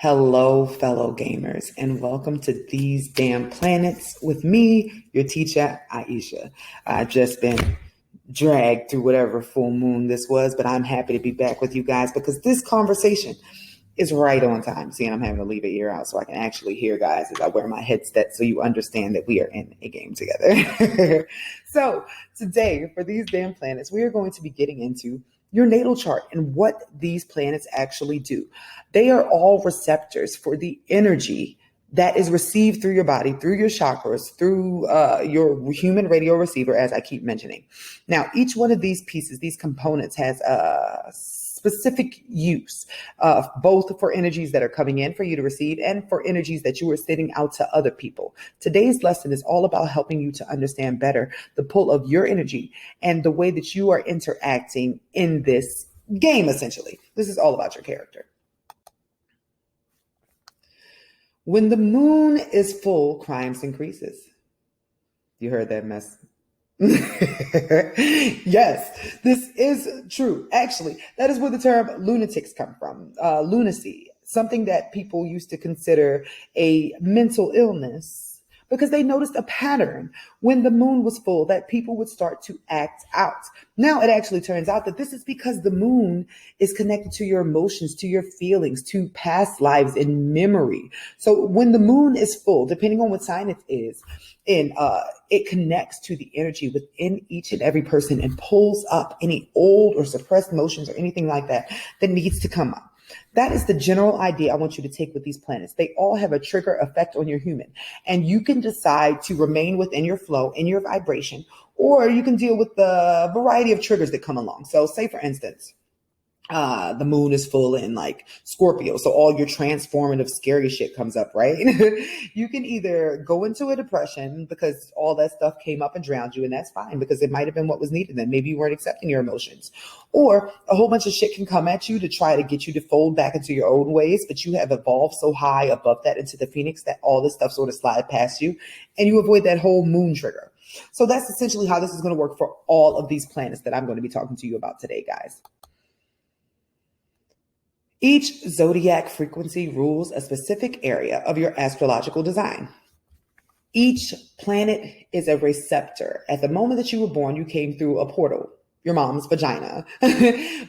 Hello, fellow gamers, and welcome to These Damn Planets with me, your teacher, Aisha. I've just been dragged through whatever full moon this was, but I'm happy to be back with you guys because this conversation is right on time. See, I'm having to leave an ear out so I can actually hear guys as I wear my headset so you understand that we are in a game together. So today, for These Damn Planets, we are going to be getting into your natal chart and what these planets actually do. They are all receptors for the energy that is received through your body, through your chakras, through your human radio receiver, as I keep mentioning. Now, each one of these pieces, these components, has a specific use, both for energies that are coming in for you to receive and for energies that you are sending out to other people. Today's lesson is all about helping you to understand better the pull of your energy and the way that you are interacting in this game, essentially. This is all about your character. When the moon is full, crimes increases. You heard that mess? Yes, this is true. Actually, that is where the term lunatics come from. Lunacy, something that people used to consider a mental illness because they noticed a pattern when the moon was full that people would start to act out. Now it actually turns out that this is because the moon is connected to your emotions, to your feelings, to past lives and memory. So when the moon is full, depending on what sign it is, it connects to the energy within each and every person and pulls up any old or suppressed emotions or anything like that that needs to come up. That is the general idea I want you to take with these planets. They all have a trigger effect on your human, and you can decide to remain within your flow, in your vibration, or you can deal with the variety of triggers that come along. So say, for instance, the moon is full in like Scorpio. So all your transformative, scary shit comes up, right? You can either go into a depression because all that stuff came up and drowned you, and that's fine because it might have been what was needed then. Maybe you weren't accepting your emotions. Or a whole bunch of shit can come at you to try to get you to fold back into your own ways, but you have evolved so high above that into the phoenix that all this stuff sort of slide past you and you avoid that whole moon trigger. So that's essentially how this is going to work for all of these planets that I'm going to be talking to you about today, guys. Each zodiac frequency rules a specific area of your astrological design. Each planet is a receptor. At the moment that you were born, you came through a portal, your mom's vagina.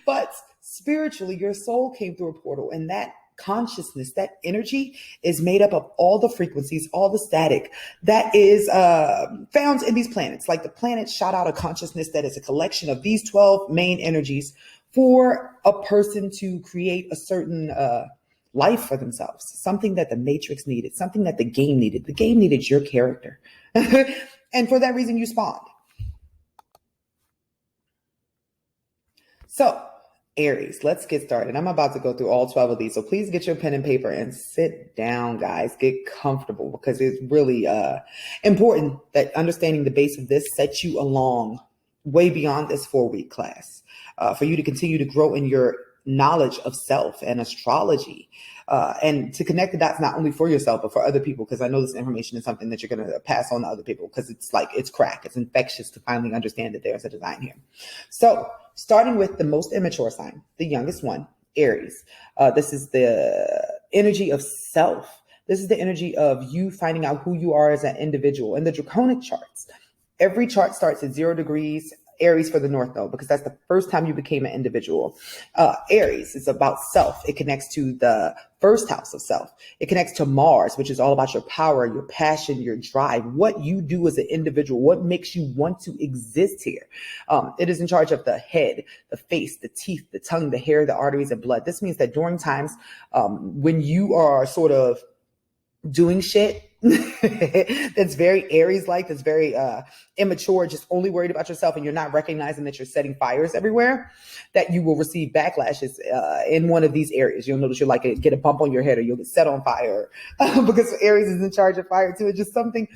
But spiritually, your soul came through a portal, and that consciousness, that energy is made up of all the frequencies, all the static that is found in these planets. Like the planets shot out a consciousness that is a collection of these 12 main energies for a person to create a certain life for themselves, something that the Matrix needed, something that the game needed. The game needed your character. And for that reason, you spawned. So, Aries, let's get started. I'm about to go through all 12 of these. So please get your pen and paper and sit down, guys. Get comfortable because it's really important that understanding the base of this sets you along way beyond this 4-week class. For you to continue to grow in your knowledge of self and astrology, and to connect the dots not only for yourself, but for other people, because I know this information is something that you're going to pass on to other people because it's like, it's crack. It's infectious to finally understand that there's a design here. So starting with the most immature sign, the youngest one, Aries. This is the energy of self. This is the energy of you finding out who you are as an individual. In the draconic charts, every chart starts at 0 degrees. Aries for the North Node, because that's the first time you became an individual. Aries is about self. It connects to the first house of self. It connects to Mars, which is all about your power, your passion, your drive, what you do as an individual, what makes you want to exist here. It is in charge of the head, the face, the teeth, the tongue, the hair, the arteries, and blood. This means that during times when you are sort of doing shit that's very Aries-like, that's very immature, just only worried about yourself, and you're not recognizing that you're setting fires everywhere, that you will receive backlashes in one of these areas. You'll notice you'll like get a bump on your head, or you'll get set on fire because Aries is in charge of fire too. It's just something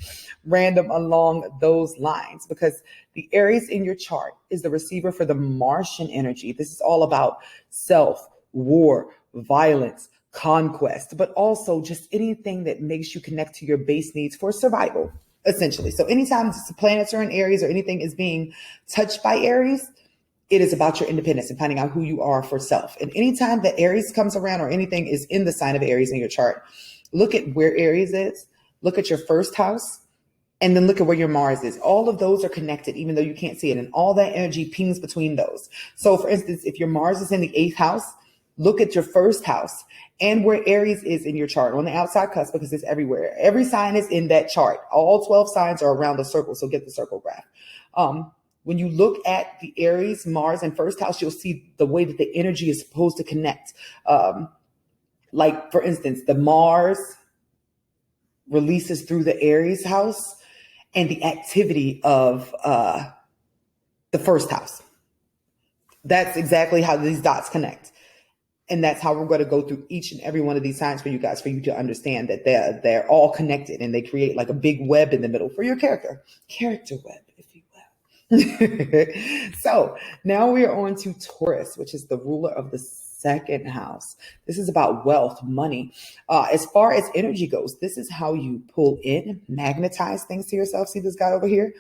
random along those lines, because the Aries in your chart is the receiver for the Martian energy. This is all about self, war, violence, conquest, but also just anything that makes you connect to your base needs for survival, essentially. So anytime the planets are in Aries or anything is being touched by Aries, it is about your independence and finding out who you are for self. And anytime that Aries comes around or anything is in the sign of Aries in your chart, look at where Aries is, look at your first house, and then look at where your Mars is. All of those are connected, even though you can't see it. And all that energy pings between those. So for instance, if your Mars is in the 8th house, look at your first house and where Aries is in your chart on the outside cusp, because it's everywhere. Every sign is in that chart. All 12 signs are around the circle. So get the circle graph. When you look at the Aries, Mars, and first house, you'll see the way that the energy is supposed to connect. Like, for instance, the Mars releases through the Aries house and the activity of the first house. That's exactly how these dots connect. And that's how we're going to go through each and every one of these signs for you guys, for you to understand that they're all connected and they create like a big web in the middle for your character web, if you will. So now we are on to Taurus, which is the ruler of the 2nd house. This is about wealth, money. As far as energy goes, this is how you pull in, magnetize things to yourself. See this guy over here?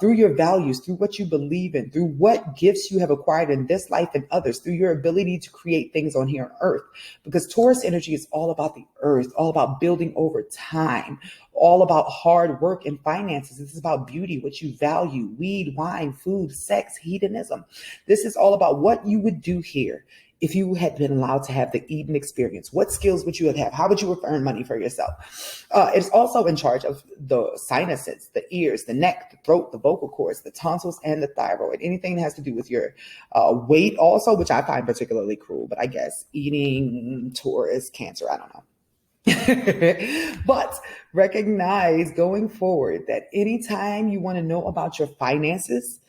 Through your values, through what you believe in, through what gifts you have acquired in this life and others, through your ability to create things on here on earth. Because Taurus energy is all about the earth, all about building over time, all about hard work and finances. This is about beauty, what you value, weed, wine, food, sex, hedonism. This is all about what you would do here if you had been allowed to have the Eden experience. What skills would you have? How would you have earned money for yourself? It's also in charge of the sinuses, the ears, the neck, the throat, the vocal cords, the tonsils, and the thyroid. Anything that has to do with your weight also, which I find particularly cruel, but I guess eating, Taurus, Cancer, I don't know. But recognize going forward that anytime you want to know about your finances,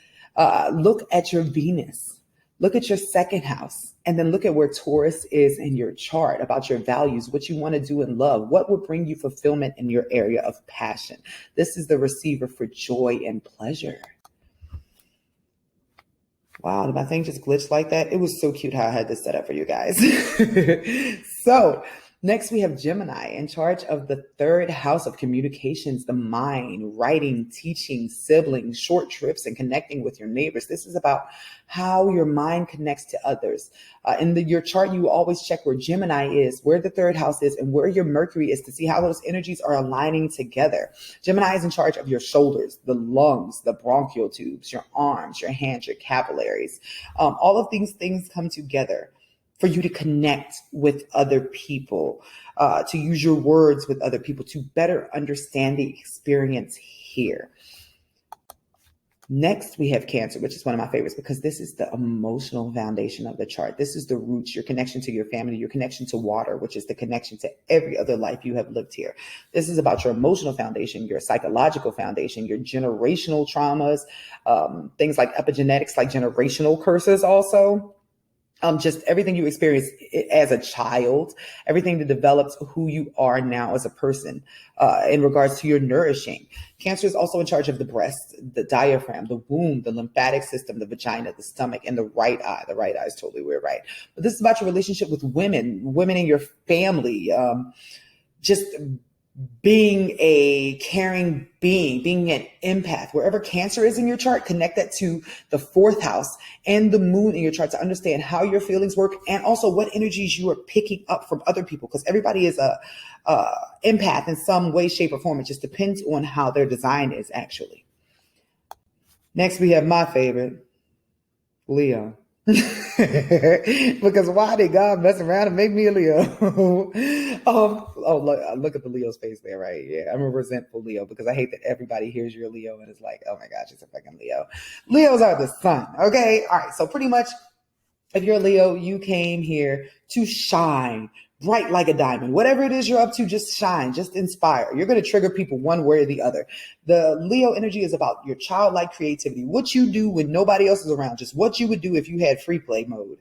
look at your Venus. Look at your 2nd house, and then look at where Taurus is in your chart, about your values, what you want to do in love, what would bring you fulfillment in your area of passion. This is the receiver for joy and pleasure. Wow, did my thing just glitch like that? It was so cute how I had this set up for you guys. So next we have Gemini, in charge of the 3rd house of communications, the mind, writing, teaching, siblings, short trips, and connecting with your neighbors. This is about how your mind connects to others. In your chart, you always check where Gemini is, where the 3rd house is, and where your Mercury is to see how those energies are aligning together. Gemini is in charge of your shoulders, the lungs, the bronchial tubes, your arms, your hands, your capillaries. All of these things come together for you to connect with other people, to use your words with other people, to better understand the experience here. Next, we have Cancer, which is one of my favorites because this is the emotional foundation of the chart. This is the roots, your connection to your family, your connection to water, which is the connection to every other life you have lived here. This is about your emotional foundation, your psychological foundation, your generational traumas, things like epigenetics, like generational curses also. Just everything you experience as a child, everything that develops who you are now as a person in regards to your nourishing. Cancer is also in charge of the breast, the diaphragm, the womb, the lymphatic system, the vagina, the stomach, and the right eye. The right eye is totally weird, right? But this is about your relationship with women in your family, just being a caring being, being an empath. Wherever Cancer is in your chart, connect that to the 4th house and the moon in your chart to understand how your feelings work and also what energies you are picking up from other people, because everybody is a empath in some way, shape, or form. It just depends on how their design is actually. Next, we have my favorite, Leo. Because why did God mess around and make me a Leo? Look at the Leo's face there, right? Yeah, I'm a resentful Leo because I hate that everybody hears you're a Leo and is like, oh my gosh, it's a fucking Leo. Leos are the sun, okay? All right, so pretty much if you're a Leo, you came here to shine, bright like a diamond. Whatever it is you're up to, just shine, just inspire. You're going to trigger people one way or the other. The Leo energy is about your childlike creativity, what you do when nobody else is around, just what you would do if you had free play mode.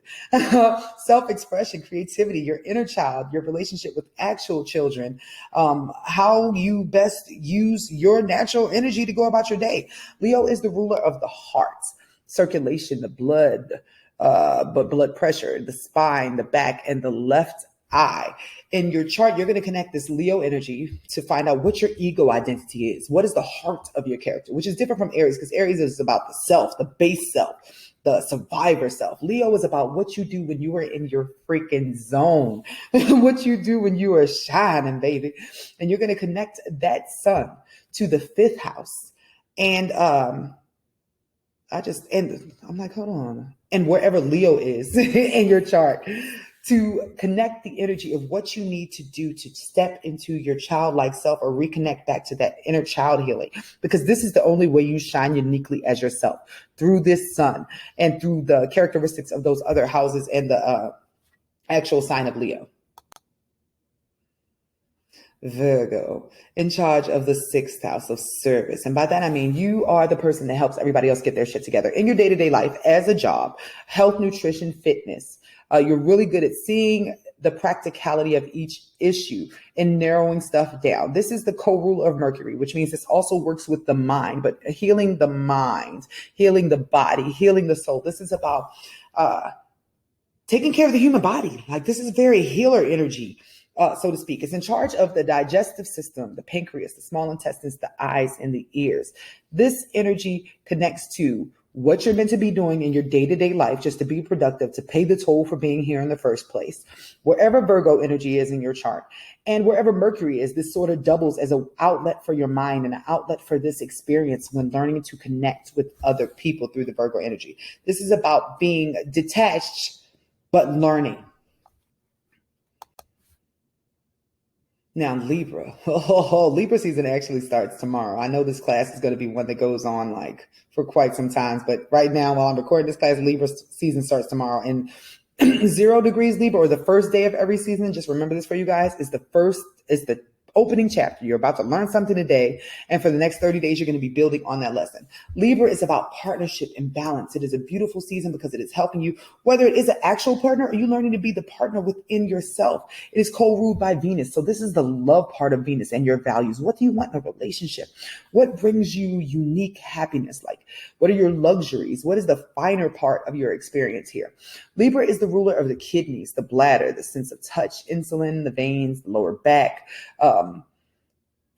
Self-expression, creativity, your inner child, your relationship with actual children, how you best use your natural energy to go about your day. Leo is the ruler of the heart, circulation, the blood, but blood pressure, the spine, the back, and the left eye. In your chart, you're going to connect this Leo energy to find out what your ego identity is. What is the heart of your character, which is different from Aries, because Aries is about the self, the base self. the survivor self. Leo is about what you do when you are in your freaking zone, what you do when you are shining, baby. And you're going to connect that sun to the 5th house. And I'm like, hold on. And wherever Leo is in your chart, to connect the energy of what you need to do to step into your childlike self or reconnect back to that inner child healing. Because this is the only way you shine uniquely as yourself, through this sun and through the characteristics of those other houses and the actual sign of Leo. Virgo, in charge of the 6th house of service. And by that, I mean, you are the person that helps everybody else get their shit together in your day-to-day life as a job, health, nutrition, fitness. You're really good at seeing the practicality of each issue and narrowing stuff down. This is the co-ruler of Mercury, which means this also works with the mind, but healing the mind, healing the body, healing the soul. This is about taking care of the human body. Like, this is very healer energy. So to speak. It's in charge of the digestive system, the pancreas, the small intestines, the eyes, and the ears. This energy connects to what you're meant to be doing in your day-to-day life just to be productive, to pay the toll for being here in the first place. Wherever Virgo energy is in your chart and wherever Mercury is, this sort of doubles as an outlet for your mind and an outlet for this experience when learning to connect with other people through the Virgo energy. This is about being detached, but learning. Now, Libra. Libra season actually starts tomorrow. I know this class is going to be one that goes on like for quite some time, but right now, while I'm recording this class, Libra season starts tomorrow. And 0 degrees Libra, or the first day of every season, just remember this for you guys, is the opening chapter. You're about to learn something today, and for the next 30 days, you're going to be building on that lesson. Libra is about partnership and balance. It is a beautiful season because it is helping you, whether it is an actual partner or you learning to be the partner within yourself. It is co-ruled by Venus. So this is the love part of Venus and your values. What do you want in a relationship? What brings you unique happiness? Like, what are your luxuries? What is the finer part of your experience here? Libra is the ruler of the kidneys, the bladder, the sense of touch, insulin, the veins, the lower back,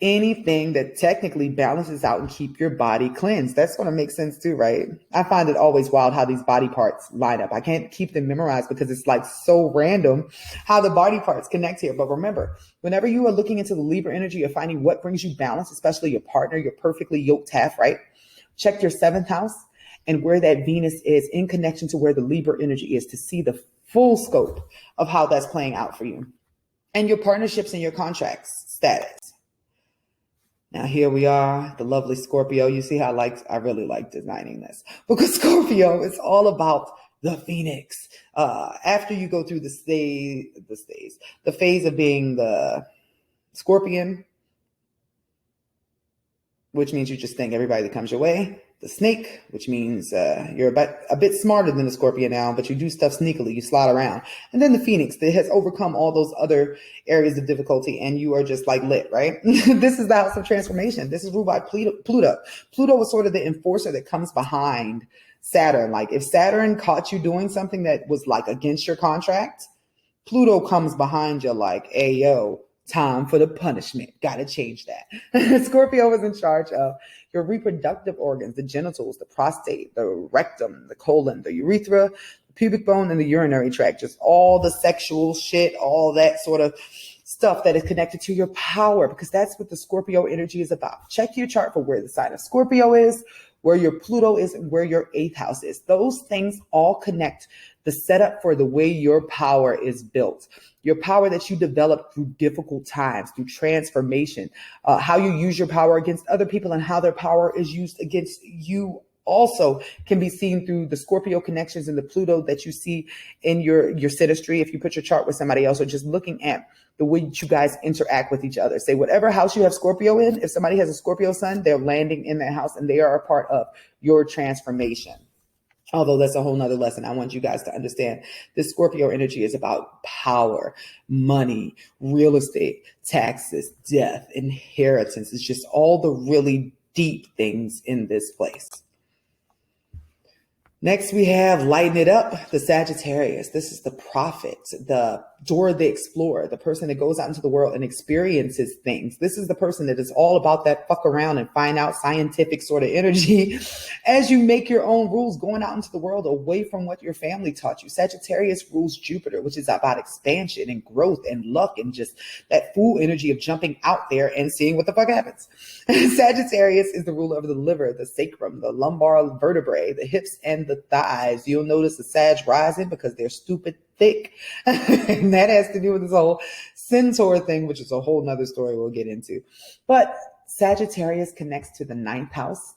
anything that technically balances out and keep your body cleansed. That's going to make sense too, right? I find it always wild how these body parts line up. I can't keep them memorized because it's like so random how the body parts connect here. But remember, whenever you are looking into the Libra energy, you're finding what brings you balance, especially your partner, your perfectly yoked half, right? Check your 7th house and where that Venus is in connection to where the Libra energy is to see the full scope of how that's playing out for you. And your partnerships and your contracts status. Now here we are, the lovely Scorpio. You see how I really like designing this because Scorpio is all about the Phoenix. After you go through the phase of being the Scorpion, which means you just think everybody that comes your way. The snake, which means you're a bit smarter than the Scorpion now, but you do stuff sneakily, you slide around. And then the Phoenix that has overcome all those other areas of difficulty, and you are just like lit, right? This is the house of transformation. This is ruled by Pluto. Pluto is sort of the enforcer that comes behind Saturn. Like if Saturn caught you doing something that was like against your contract, Pluto comes behind you like, hey, yo, time for the punishment. Got to change that. Scorpio is in charge of your reproductive organs, the genitals, the prostate, the rectum, the colon, the urethra, the pubic bone, and the urinary tract. Just all the sexual shit, all that sort of stuff that is connected to your power, because that's what the Scorpio energy is about. Check your chart for where the sign of Scorpio is, where your Pluto is, and where your 8th house is. Those things all connect the setup for the way your power is built. Your power that you develop through difficult times, through transformation, how you use your power against other people and how their power is used against you also can be seen through the Scorpio connections and the Pluto that you see in your synastry. If you put your chart with somebody else, or just looking at the way you guys interact with each other. Say whatever house you have Scorpio in, if somebody has a Scorpio sun, they're landing in that house and they are a part of your transformation. Although that's a whole nother lesson. I want you guys to understand this Scorpio energy is about power, money, real estate, taxes, death, inheritance. It's just all the really deep things in this place. Next, we have lighten it up, the Sagittarius. This is the prophet, the Dora the explorer, the person that goes out into the world and experiences things. This is the person that is all about that fuck around and find out scientific sort of energy as you make your own rules, going out into the world away from what your family taught you. Sagittarius rules Jupiter, which is about expansion and growth and luck and just that full energy of jumping out there and seeing what the fuck happens. Sagittarius is the ruler of the liver, the sacrum, the lumbar vertebrae, the hips, and the thighs. You'll notice the Sag rising because they're stupid thick. And that has to do with this whole centaur thing, which is a whole nother story we'll get into. But Sagittarius connects to the ninth house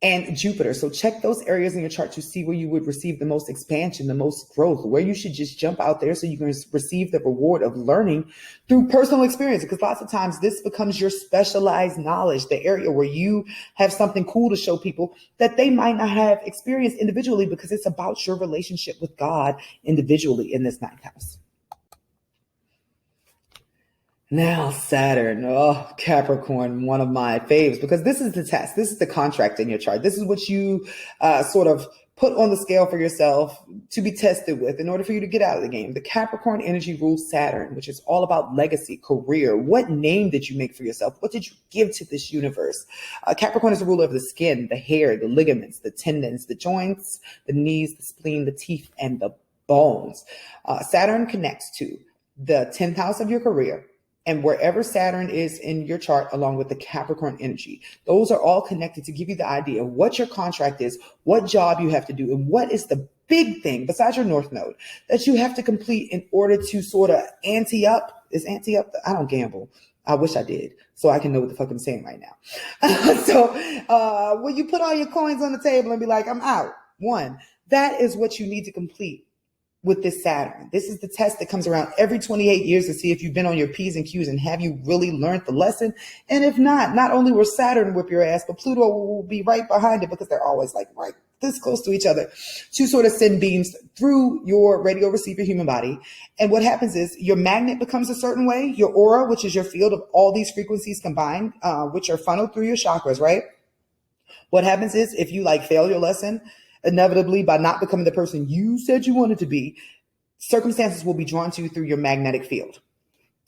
and Jupiter. So check those areas in your chart to see where you would receive the most expansion, the most growth, where you should just jump out there so you can receive the reward of learning through personal experience. Because lots of times this becomes your specialized knowledge, the area where you have something cool to show people that they might not have experienced individually, because it's about your relationship with God individually in this ninth house. Now Saturn, Capricorn, one of my faves, because this is the test. This is the contract in your chart. This is what you sort of put on the scale for yourself to be tested with in order for you to get out of the game. The Capricorn energy rules Saturn, which is all about legacy, career. What name did you make for yourself? What did you give to this universe? Capricorn is the ruler of the skin, the hair, the ligaments, the tendons, the joints, the knees, the spleen, the teeth, and the bones. Saturn connects to the 10th house of your career, and wherever Saturn is in your chart, along with the Capricorn energy, those are all connected to give you the idea of what your contract is, what job you have to do, and what is the big thing besides your North Node that you have to complete in order to sort of ante up. Is ante up? I don't gamble. I wish I did, so I can know what the fuck I'm saying right now. So when you put all your coins on the table and be like, I'm out, one, that is what you need to complete with this Saturn. This is the test that comes around every 28 years to see if you've been on your P's and Q's and have you really learned the lesson. And if not only will Saturn whip your ass, but Pluto will be right behind it, because they're always like right this close to each other, to sort of send beams through your radio receiver human body. And what happens is your magnet becomes a certain way, your aura, which is your field of all these frequencies combined, which are funneled through your chakras, right? What happens is if you fail your lesson, inevitably, by not becoming the person you said you wanted to be, circumstances will be drawn to you through your magnetic field,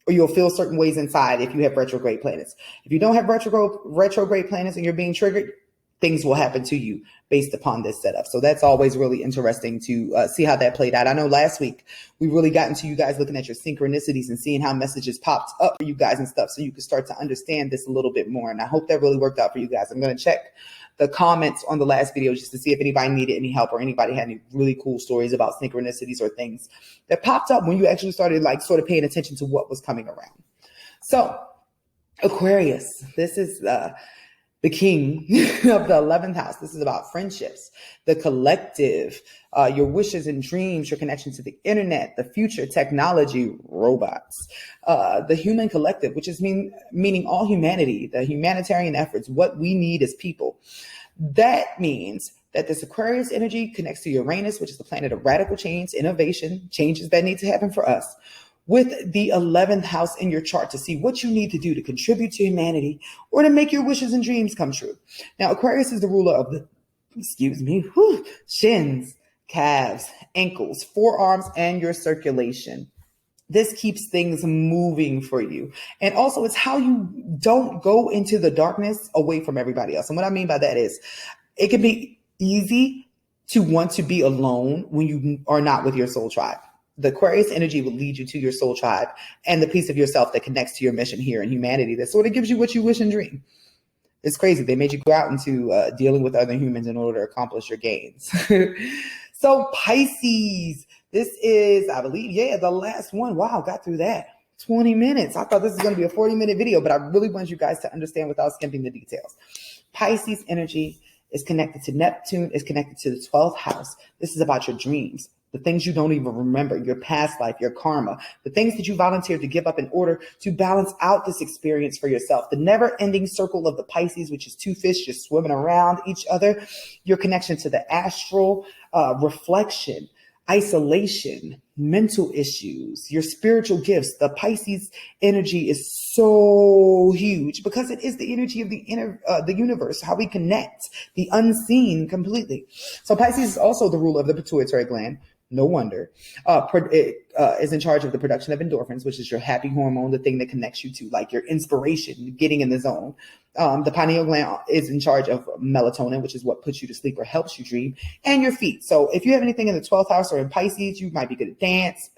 or you'll feel certain ways inside if you have retrograde planets. If you don't have retrograde planets and you're being triggered, things will happen to you based upon this setup. So that's always really interesting to see how that played out. I know last week we really got into you guys looking at your synchronicities and seeing how messages popped up for you guys and stuff, so you could start to understand this a little bit more. And I hope that really worked out for you guys. I'm going to check the comments on the last video just to see if anybody needed any help or anybody had any really cool stories about synchronicities or things that popped up when you actually started sort of paying attention to what was coming around. So Aquarius, this is the king of the 11th house. This is about friendships, the collective, your wishes and dreams, your connection to the internet, the future, technology, robots, the human collective, which is meaning all humanity, the humanitarian efforts, what we need as people. That means that this Aquarius energy connects to Uranus, which is the planet of radical change, innovation, changes that need to happen for us, with the 11th house in your chart to see what you need to do to contribute to humanity or to make your wishes and dreams come true. Now, Aquarius is the ruler of the, shins, calves, ankles, forearms, and your circulation. This keeps things moving for you. And also it's how you don't go into the darkness away from everybody else. And what I mean by that is it can be easy to want to be alone when you are not with your soul tribe. The Aquarius energy will lead you to your soul tribe and the piece of yourself that connects to your mission here in humanity that sort of gives you what you wish and dream. It's crazy. They made you go out into dealing with other humans in order to accomplish your gains. So Pisces, this is, I believe, the last one. Wow, got through that. 20 minutes. I thought this was going to be a 40-minute video, but I really want you guys to understand without skimping the details. Pisces energy is connected to Neptune, is connected to the 12th house. This is about your dreams, the things you don't even remember, your past life, your karma, the things that you volunteered to give up in order to balance out this experience for yourself. The never-ending circle of the Pisces, which is two fish just swimming around each other, your connection to the astral reflection, isolation, mental issues, your spiritual gifts. The Pisces energy is so huge because it is the energy of the universe, how we connect, the unseen completely. So Pisces is also the ruler of the pituitary gland. No wonder. It is in charge of the production of endorphins, which is your happy hormone, the thing that connects you to like your inspiration, getting in the zone. The pineal gland is in charge of melatonin, which is what puts you to sleep or helps you dream, and your feet. So if you have anything in the 12th house or in Pisces, you might be good at dance,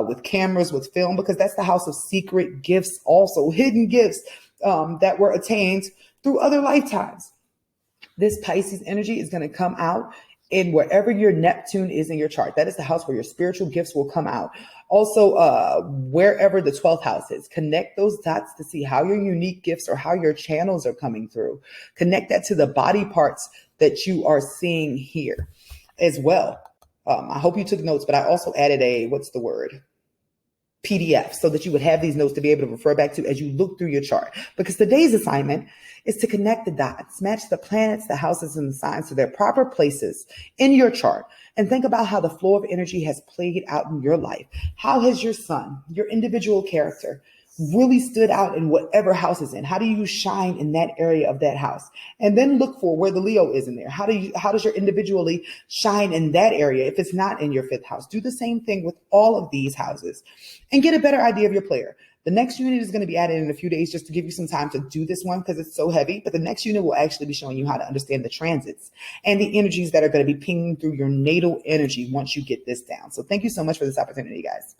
with cameras, with film, because that's the house of secret gifts, also hidden gifts that were attained through other lifetimes. This Pisces energy is going to come out in wherever your Neptune is in your chart. That is the house where your spiritual gifts will come out. Also, wherever the 12th house is, connect those dots to see how your unique gifts or how your channels are coming through. Connect that to the body parts that you are seeing here as well. I hope you took notes, but I also added a, PDF, so that you would have these notes to be able to refer back to as you look through your chart. Because today's assignment is to connect the dots, match the planets, the houses, and the signs to their proper places in your chart, and think about how the flow of energy has played out in your life. How has your sun, your individual character, really stood out in whatever house is in? How do you shine in that area of that house? And then look for where the Leo is in there. How does your individually shine in that area if it's not in your 5th house? Do the same thing with all of these houses and get a better idea of your player. The next unit is going to be added in a few days just to give you some time to do this one because it's so heavy. But the next unit will actually be showing you how to understand the transits and the energies that are going to be pinging through your natal energy once you get this down. So thank you so much for this opportunity, guys.